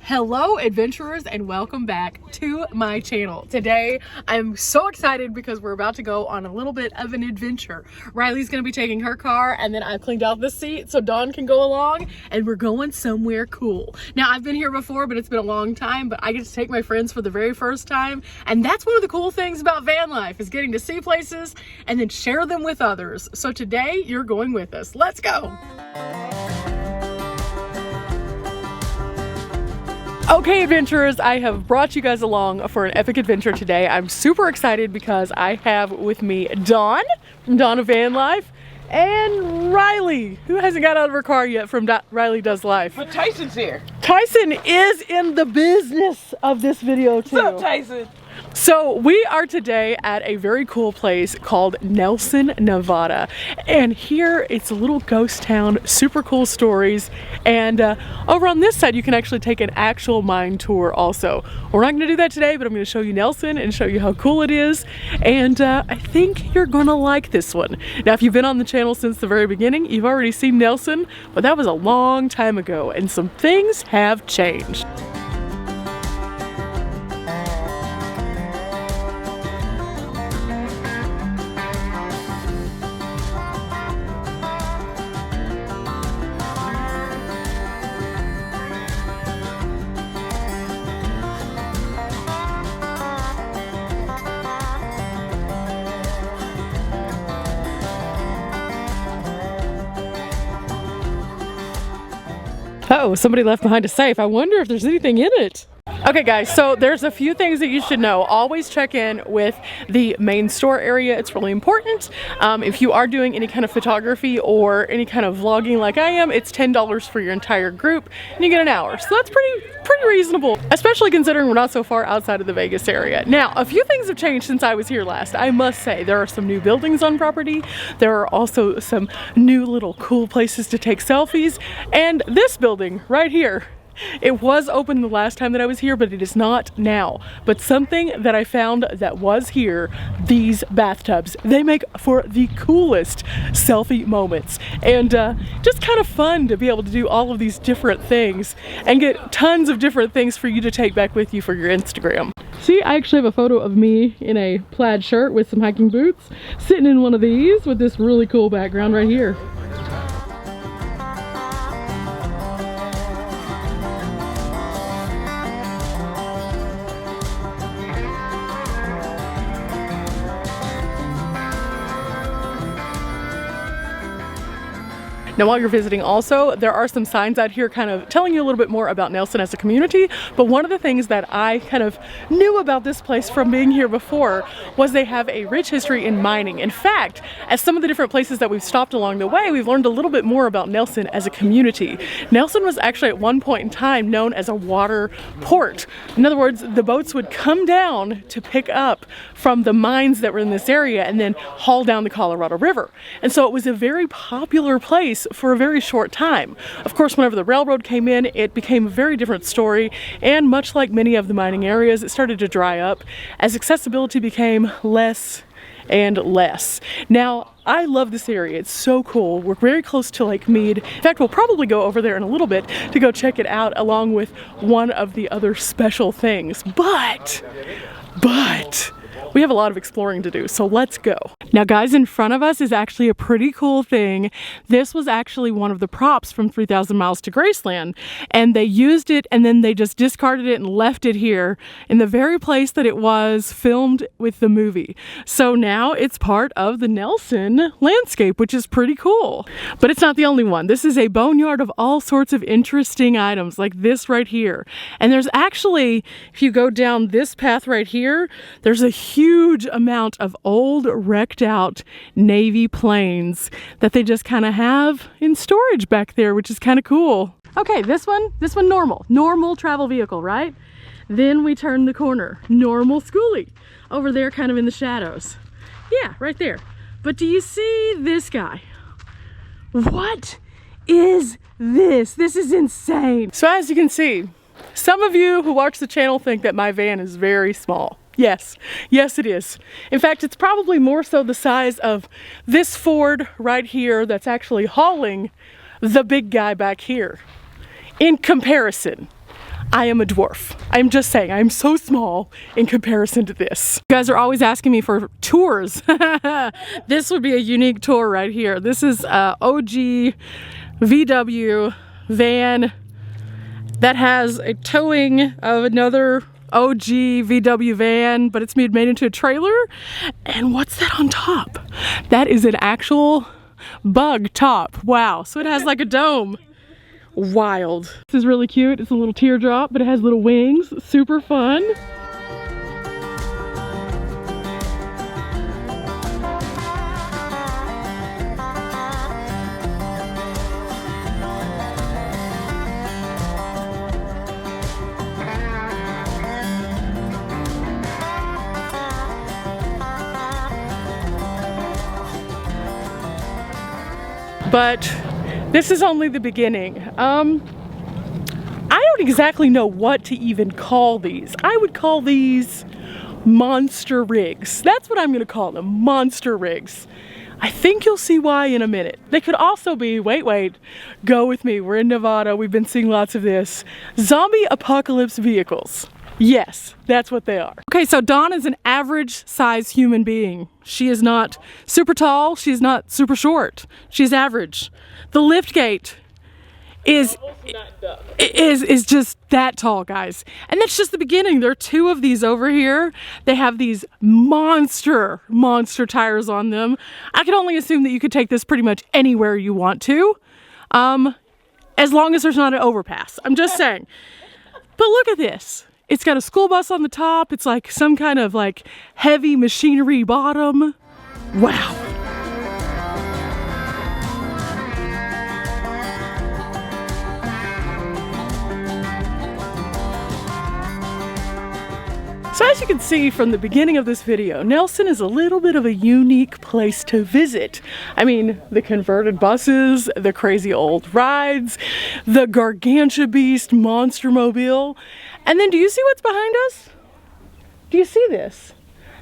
Hello adventurers and welcome back to my channel. Today I'm so excited because we're about to go on a little bit of an adventure. Riley's gonna be taking her car and then I've cleaned out the seat so Dawn can go along and we're going somewhere cool. Now I've been here before but it's been a long time, but I get to take my friends for the very first time, and that's one of the cool things about van life is getting to see places and then share them with others. So today you're going with us. Let's go. Okay adventurers, I have brought you guys along for an epic adventure today. I'm super excited because I have with me Dawn from Dawn of Van Life and Riley, who hasn't got out of her car yet from Riley Does Life. But Tyson's here. Tyson is in the business of this video too. What's up, Tyson? So we are today at a very cool place called Nelson, Nevada. And here it's a little ghost town, super cool stories. And over on this side, you can actually take an actual mine tour also. We're not gonna do that today, but I'm gonna show you Nelson and show you how cool it is. And I think you're gonna like this one. Now, if you've been on the channel since the very beginning, you've already seen Nelson, but that was a long time ago and some things have changed. Uh-oh, somebody left behind a safe. I wonder if there's anything in it. Okay guys, so there's a few things that you should know. Always check in with the main store area. It's really important. If you are doing any kind of photography or any kind of vlogging like I am, it's $10 for your entire group and you get an hour. So that's pretty reasonable, especially considering we're not so far outside of the Vegas area. Now, a few things have changed since I was here last. I must say, there are some new buildings on property. There are also some new little cool places to take selfies. And this building right here, it was open the last time that I was here, but it is not now. But something that I found that was here, these bathtubs, they make for the coolest selfie moments. And just kind of fun to be able to do all of these different things and get tons of different things for you to take back with you for your Instagram. See, I actually have a photo of me in a plaid shirt with some hiking boots, sitting in one of these with this really cool background right here. Now while you're visiting also, there are some signs out here kind of telling you a little bit more about Nelson as a community, but one of the things that I kind of knew about this place from being here before was they have a rich history in mining. In fact, at some of the different places that we've stopped along the way, we've learned a little bit more about Nelson as a community. Nelson was actually at one point in time known as a water port. In other words, the boats would come down to pick up from the mines that were in this area and then haul down the Colorado River. And so it was a very popular place for a very short time. Of course, whenever the railroad came in, it became a very different story, and much like many of the mining areas, it started to dry up as accessibility became less and less. Now, I love this area. It's so cool. We're very close to Lake Mead. In fact, we'll probably go over there in a little bit to go check it out along with one of the other special things. But we have a lot of exploring to do, so let's go. Now guys, in front of us is actually a pretty cool thing. This was actually one of the props from 3,000 Miles to Graceland, and they used it and then they just discarded it and left it here in the very place that it was filmed with the movie. So now it's part of the Nelson landscape, which is pretty cool. But it's not the only one. This is a boneyard of all sorts of interesting items like this right here. And there's actually, if you go down this path right here, there's a huge amount of old wrecked out Navy planes that they just kind of have in storage back there, which is kind of cool. Okay, this one normal travel vehicle, right? Then we turn the corner, normal schoolie over there kind of in the shadows. Yeah, right there. But do you see this guy? What is this? This is insane. So as you can see, some of you who watch the channel think that my van is very small. Yes, it is. In fact, it's probably more so the size of this Ford right here that's actually hauling the big guy back here. In comparison, I am a dwarf. I'm just saying, I'm so small in comparison to this. You guys are always asking me for tours. This would be a unique tour right here. This is OG VW van that has a towing of another OG VW van, but it's made into a trailer. And what's that on top? That is an actual bug top. Wow. So it has like a dome. Wild. This is really cute. It's a little teardrop, but it has little wings. Super fun. But this is only the beginning. I don't exactly know what to even call these. I would call these monster rigs. That's what I'm gonna call them, monster rigs. I think you'll see why in a minute. They could also be, wait, go with me. We're in Nevada, we've been seeing lots of this. Zombie apocalypse vehicles. Yes, that's what they are. Okay, so Dawn is an average size human being. She is not super tall, she's not super short. She's average. The lift gate is just that tall, guys. And that's just the beginning. There are two of these over here. They have these monster tires on them. I can only assume that you could take this pretty much anywhere you want to, as long as there's not an overpass. I'm just saying. But look at this. It's got a school bus on the top. It's like some kind of like heavy machinery bottom. Wow. So as you can see from the beginning of this video, Nelson is a little bit of a unique place to visit. I mean, the converted buses, the crazy old rides, the gargantua beast monster mobile. And then do you see what's behind us? Do you see this?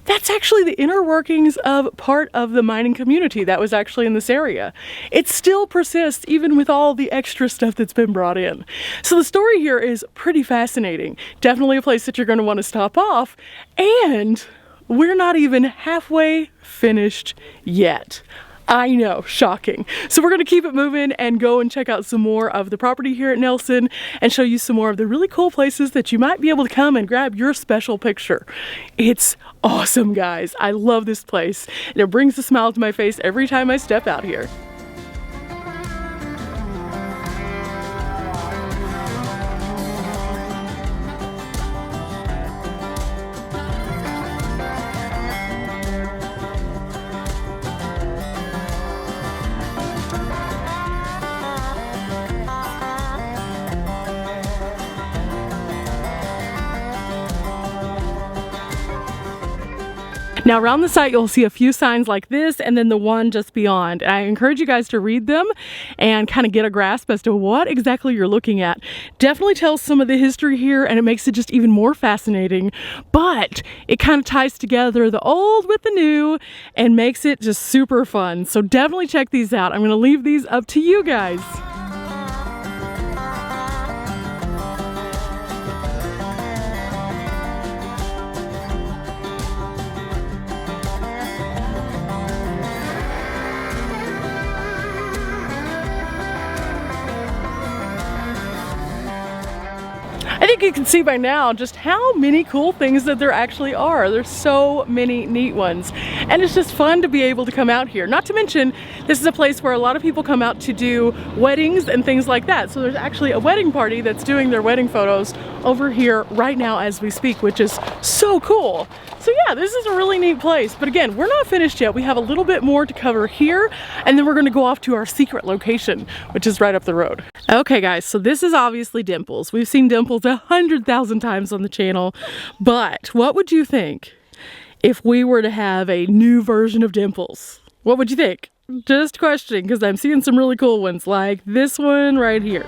That's actually the inner workings of part of the mining community that was actually in this area. It still persists even with all the extra stuff that's been brought in. So the story here is pretty fascinating. Definitely a place that you're going to want to stop off. And we're not even halfway finished yet. I know, shocking. So we're gonna keep it moving and go and check out some more of the property here at Nelson and show you some more of the really cool places that you might be able to come and grab your special picture. It's awesome, guys. I love this place and it brings a smile to my face every time I step out here. Now around the site you'll see a few signs like this and then the one just beyond. I encourage you guys to read them and kind of get a grasp as to what exactly you're looking at. Definitely tells some of the history here and it makes it just even more fascinating, but it kind of ties together the old with the new and makes it just super fun. So definitely check these out. I'm going to leave these up to you guys. I think you can see by now just how many cool things that there actually are. There's so many neat ones. And it's just fun to be able to come out here. Not to mention, this is a place where a lot of people come out to do weddings and things like that. So there's actually a wedding party that's doing their wedding photos over here right now as we speak, which is so cool. So yeah, this is a really neat place. But again, we're not finished yet. We have a little bit more to cover here, and then we're gonna go off to our secret location, which is right up the road. Okay guys, so this is obviously Dimples. We've seen Dimples 100,000 times on the channel, but what would you think if we were to have a new version of Dimples? What would you think? Just questioning, because I'm seeing some really cool ones like this one right here.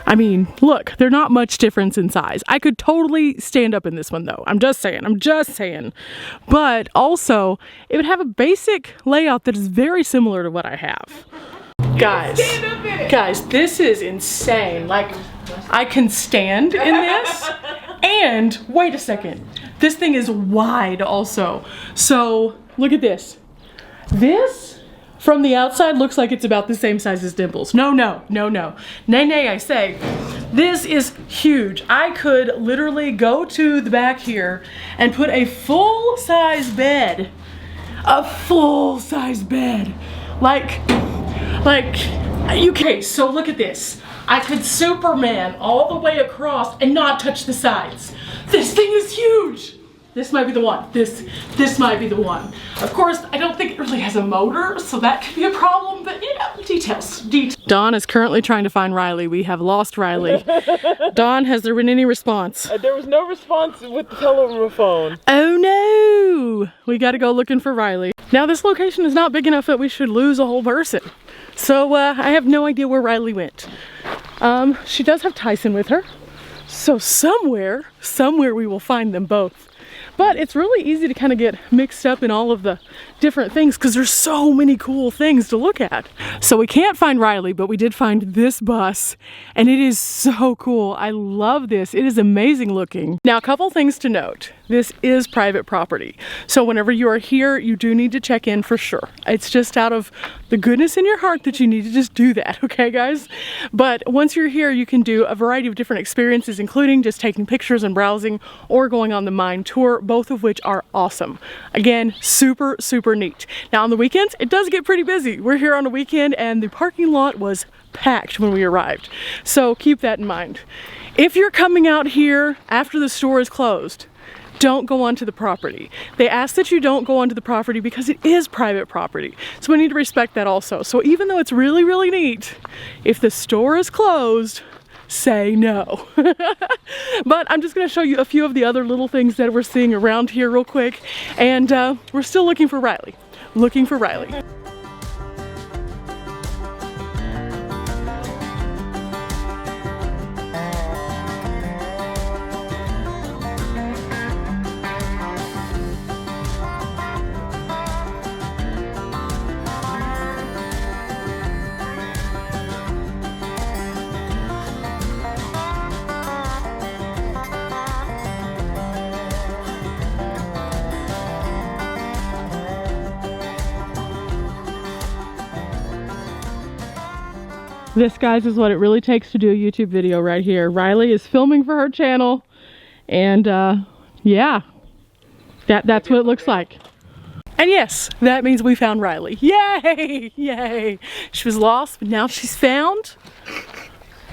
I mean, look, they're not much difference in size. I could totally stand up in this one though. I'm just saying. But also, it would have a basic layout that is very similar to what I have. Guys, this is insane. Like, I can stand in this, and wait a second, this thing is wide also. So, look at this. This, from the outside, looks like it's about the same size as Dimples. No. Nay, I say. This is huge. I could literally go to the back here and put a full-size bed. A full-size bed. Okay, so look at this. I could Superman all the way across and not touch the sides. This thing is huge. This might be the one. This might be the one. Of course, I don't think it really has a motor, so that could be a problem, but you know, details. Dawn is currently trying to find Riley. We have lost Riley. Dawn, has there been any response? There was no response with the telephone. Oh no! We gotta go looking for Riley. Now this location is not big enough that we should lose a whole person. So I have no idea where Riley went. She does have Tyson with her. So somewhere we will find them both. But it's really easy to kind of get mixed up in all of the different things because there's so many cool things to look at. So we can't find Riley, but we did find this bus, and it is so cool. I love this. It is amazing looking. Now, a couple things to note. This is private property. So whenever you are here, you do need to check in for sure. It's just out of the goodness in your heart that you need to just do that, okay guys? But once you're here, you can do a variety of different experiences, including just taking pictures and browsing or going on the mine tour, both of which are awesome. Again, super neat. Now on the weekends, it does get pretty busy. We're here on a weekend and the parking lot was packed when we arrived. So keep that in mind. If you're coming out here after the store is closed, don't go onto the property. They ask that you don't go onto the property because it is private property. So we need to respect that also. So even though it's really neat, if the store is closed, say no. But I'm just gonna show you a few of the other little things that we're seeing around here real quick. And we're still looking for Riley. This, guys, is what it really takes to do a YouTube video right here. Riley is filming for her channel, and yeah, that's what it looks like. And yes, that means we found Riley. Yay! She was lost, but now she's found.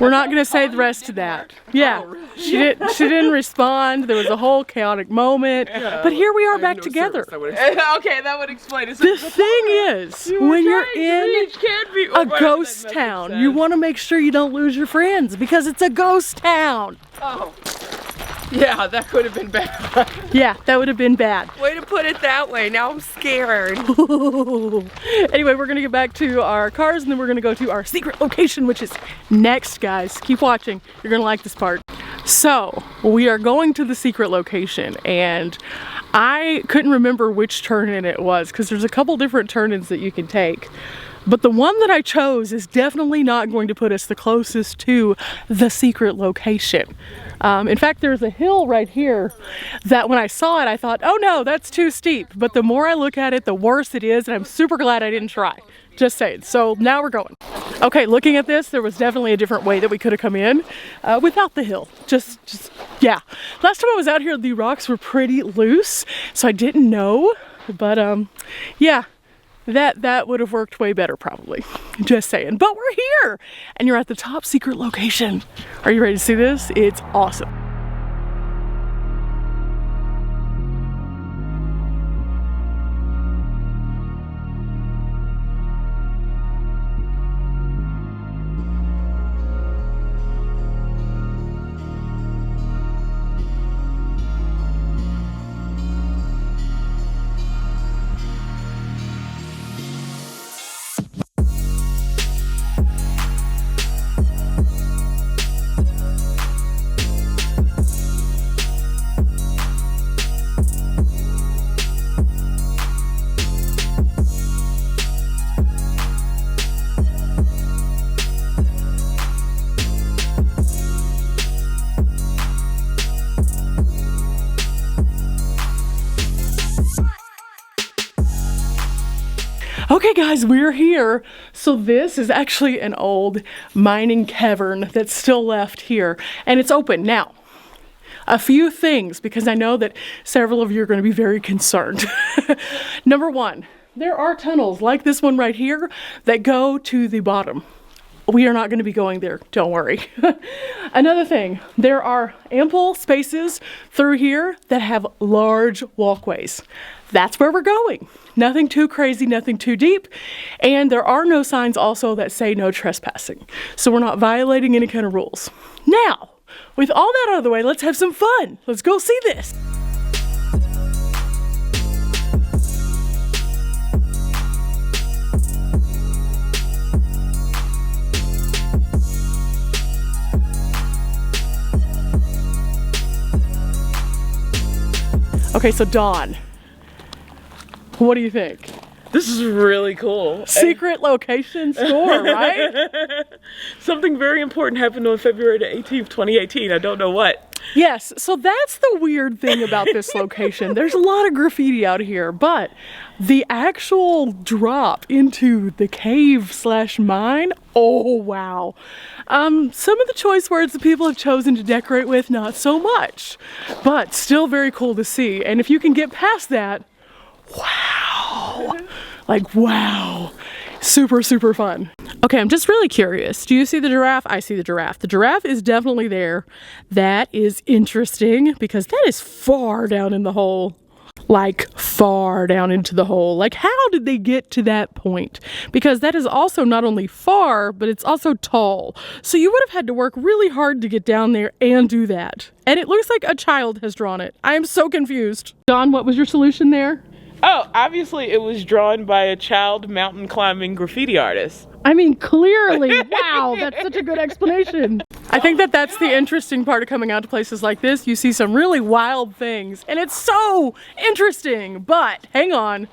We're not gonna say the rest of that. Yeah, she didn't respond. There was a whole chaotic moment, but here we are back together. Okay, that would explain it. The thing is, when you're in a ghost town, you want to make sure you don't lose your friends because it's a ghost town. Oh. Yeah, that could have been bad. Yeah, that would have been bad. Way to put it that way. Now I'm scared. Anyway, we're gonna get back to our cars and then we're gonna go to our secret location, which is next, guys. Keep watching. You're gonna like this part. So, we are going to the secret location and I couldn't remember which turn-in it was because there's a couple different turn-ins that you can take. But the one that I chose is definitely not going to put us the closest to the secret location. In fact, there's a hill right here that when I saw it, I thought, oh no, that's too steep. But the more I look at it, the worse it is, and I'm super glad I didn't try. Just saying. So now we're going. Okay, looking at this, there was definitely a different way that we could have come in without the hill. Yeah. Last time I was out here, the rocks were pretty loose, so I didn't know. But yeah. That would have worked way better probably. Just saying. But we're here and you're at the top secret location. Are you ready to see this? It's awesome. Okay guys, we're here. So this is actually an old mining cavern that's still left here, and it's open now. A few things, because I know that several of you are going to be very concerned. Number one, there are tunnels like this one right here that go to the bottom. We are not going to be going there, don't worry. Another thing, there are ample spaces through here that have large walkways. That's where we're going. Nothing too crazy, nothing too deep. And there are no signs also that say no trespassing. So we're not violating any kind of rules. Now, with all that out of the way, let's have some fun. Let's go see this. Okay, so Dawn, what do you think? This is really cool. Secret location score, right? Something very important happened on February the 18th, 2018. I don't know what. Yes, so that's the weird thing about this location. There's a lot of graffiti out here, but the actual drop into the cave slash mine, oh wow. Some of the choice words that people have chosen to decorate with, not so much, but still very cool to see. And if you can get past that, wow, like wow, super, super fun. Okay, I'm just really curious. Do you see the giraffe? I see the giraffe. The giraffe is definitely there. That is interesting because that is far down in the hole. Like far down into the hole. Like how did they get to that point? Because that is also not only far, but it's also tall. So you would have had to work really hard to get down there and do that. And it looks like a child has drawn it. I am so confused. Dawn, what was your solution there? Oh, obviously it was drawn by a child mountain climbing graffiti artist. I mean, clearly, wow, that's such a good explanation. I think that that's the interesting part of coming out to places like this. You see some really wild things, and it's so interesting. But hang on,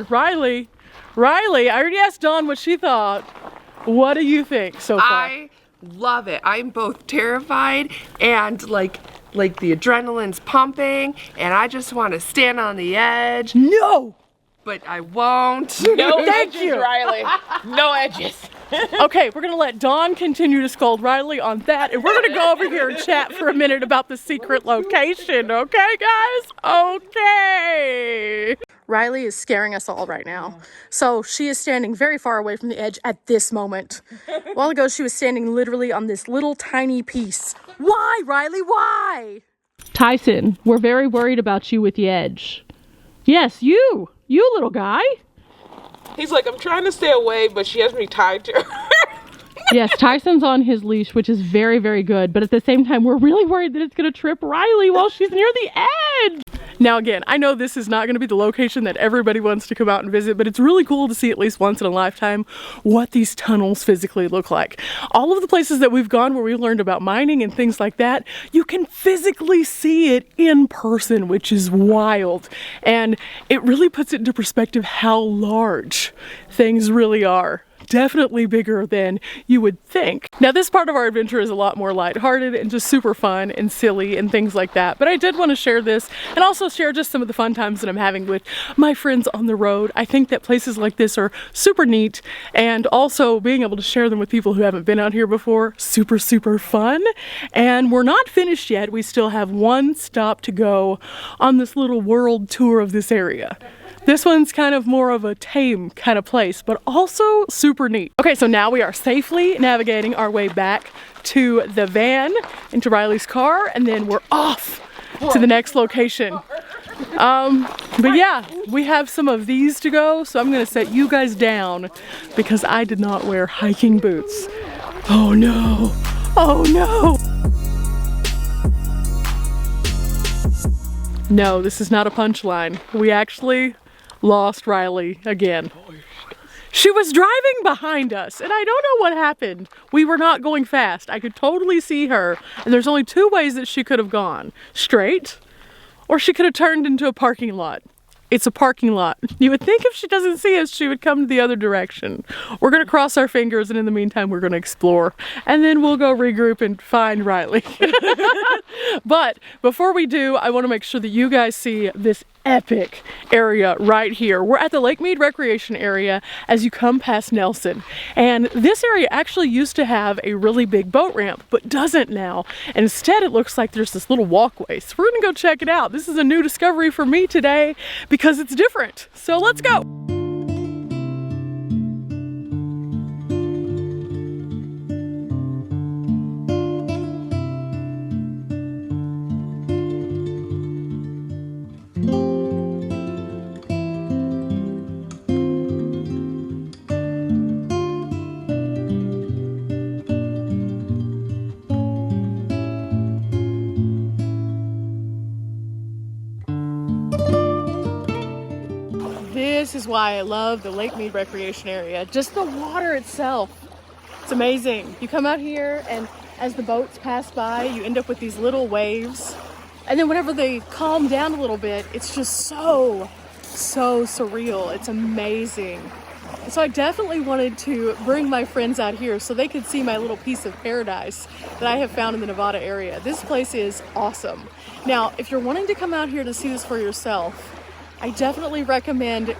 Riley, I already asked Dawn what she thought. What do you think so far? I love it. I'm both terrified and like the adrenaline's pumping, and I just want to stand on the edge. No! But I won't. No Thank edges, you. Riley. No edges. Okay, we're gonna let Dawn continue to scold Riley on that, and we're gonna go over here and chat for a minute about the secret location, okay guys? Okay. Riley is scaring us all right now. So she is standing very far away from the edge at this moment. A while ago, she was standing literally on this little tiny piece. Why, Riley, why? Tyson, we're very worried about you with the edge. Yes, you little guy. He's like, I'm trying to stay away, but she has me tied to her. Yes, Tyson's on his leash, which is very, very good. But at the same time, we're really worried that it's going to trip Riley while she's near the edge. Now, again, I know this is not going to be the location that everybody wants to come out and visit, but it's really cool to see at least once in a lifetime what these tunnels physically look like. All of the places that we've gone where we learned about mining and things like that, you can physically see it in person, which is wild. And it really puts it into perspective how large things really are. Definitely bigger than you would think. Now this part of our adventure is a lot more lighthearted and just super fun and silly and things like that, but I did want to share this and also share just some of the fun times that I'm having with my friends on the road. I think that places like this are super neat, and also being able to share them with people who haven't been out here before, super, super fun. And we're not finished yet. We still have one stop to go on this little world tour of this area. This one's kind of more of a tame kind of place, but also super neat. Okay, so now we are safely navigating our way back to the van, into Riley's car, and then we're off to the next location. But yeah, we have some of these to go, so I'm gonna set you guys down because I did not wear hiking boots. Oh no, oh no. No, this is not a punchline. We actually lost Riley again. She was driving behind us, and I don't know what happened. We were not going fast. I could totally see her, and there's only two ways that she could have gone. Straight, or she could have turned into a parking lot. It's a parking lot. You would think if she doesn't see us, she would come the other direction. We're gonna cross our fingers, and in the meantime, we're gonna explore. And then we'll go regroup and find Riley. But before we do, I wanna make sure that you guys see this epic area right here. We're at the Lake Mead recreation area as you come past Nelson. And this area actually used to have a really big boat ramp, but doesn't now. And instead it looks like there's this little walkway. So we're gonna go check it out. This is a new discovery for me today because it's different. So let's go. This is why I love the Lake Mead recreation area. Just the water itself. It's amazing. You come out here and as the boats pass by, you end up with these little waves. And then whenever they calm down a little bit, it's just so surreal. It's amazing. And so I definitely wanted to bring my friends out here so they could see my little piece of paradise that I have found in the Nevada area. This place is awesome. Now, if you're wanting to come out here to see this for yourself, I definitely recommend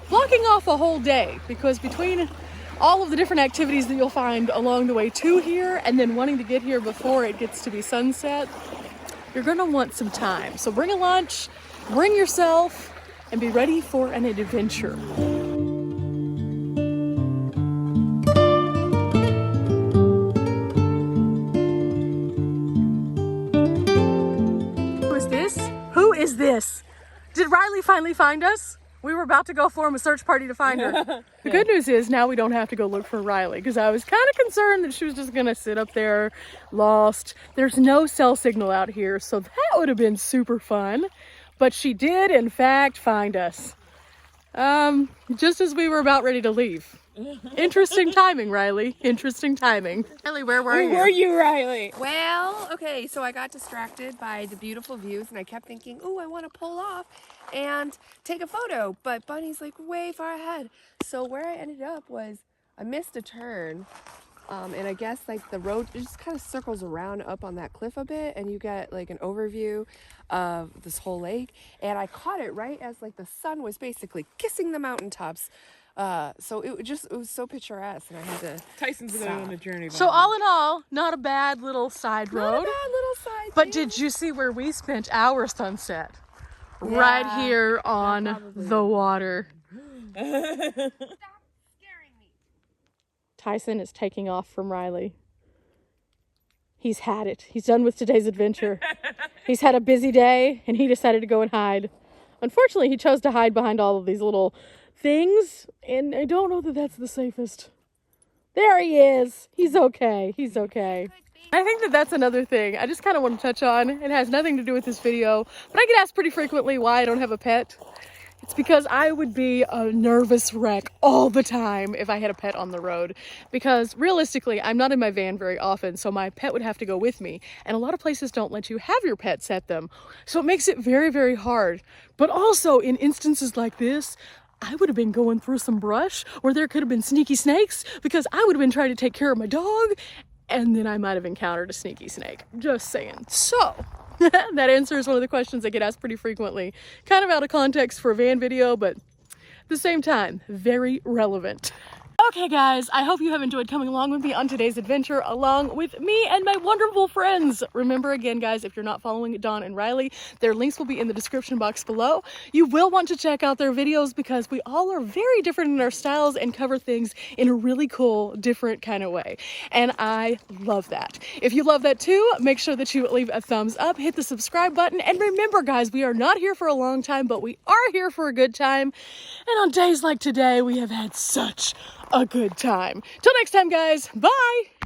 blocking off a whole day, because between all of the different activities that you'll find along the way to here and then wanting to get here before it gets to be sunset, you're gonna want some time. So bring a lunch, bring yourself, and be ready for an adventure. Who is this? Who is this? Did Riley finally find us? We were about to go form a search party to find her. The good news is now we don't have to go look for Riley, because I was kind of concerned that she was just gonna sit up there lost. There's no cell signal out here, so that would have been super fun. But she did in fact find us. Just as we were about ready to leave. Interesting timing, Riley. Interesting timing. Riley, where were you? Where were you, Riley? Well, okay, so I got distracted by the beautiful views and I kept thinking, oh, I want to pull off and take a photo, but Bunny's like way far ahead. So where I ended up was I missed a turn, and I guess like the road it just kind of circles around up on that cliff a bit, and you get like an overview of this whole lake, and I caught it right as like the sun was basically kissing the mountaintops. So it was so picturesque, and I had to Tyson's going on a journey. So all in all, not a bad little side road. Not a bad little side. But did you see where we spent our sunset? Yeah, right here on the water. Stop scaring me. Tyson is taking off from Riley. He's had it. He's done with today's adventure. He's had a busy day and he decided to go and hide. Unfortunately, he chose to hide behind all of these little things, and I don't know that that's the safest. There he is. He's okay. He's okay. I think that that's another thing I just kind of want to touch on. It has nothing to do with this video, but I get asked pretty frequently why I don't have a pet. It's because I would be a nervous wreck all the time if I had a pet on the road. Because realistically, I'm not in my van very often, so my pet would have to go with me. And a lot of places don't let you have your pets at them. So it makes it very, very hard. But also in instances like this, I would have been going through some brush where there could have been sneaky snakes because I would have been trying to take care of my dog, and then I might have encountered a sneaky snake. Just saying. So that answers one of the questions I get asked pretty frequently. Kind of out of context for a van video, but at the same time, very relevant. Okay guys, I hope you have enjoyed coming along with me on today's adventure along with me and my wonderful friends. Remember again guys, if you're not following Dawn and Riley, their links will be in the description box below. You will want to check out their videos because we all are very different in our styles and cover things in a really cool, different kind of way. And I love that. If you love that too, make sure that you leave a thumbs up, hit the subscribe button, and remember guys, we are not here for a long time, but we are here for a good time. And on days like today, we have had such a good time. Till next time, guys. Bye.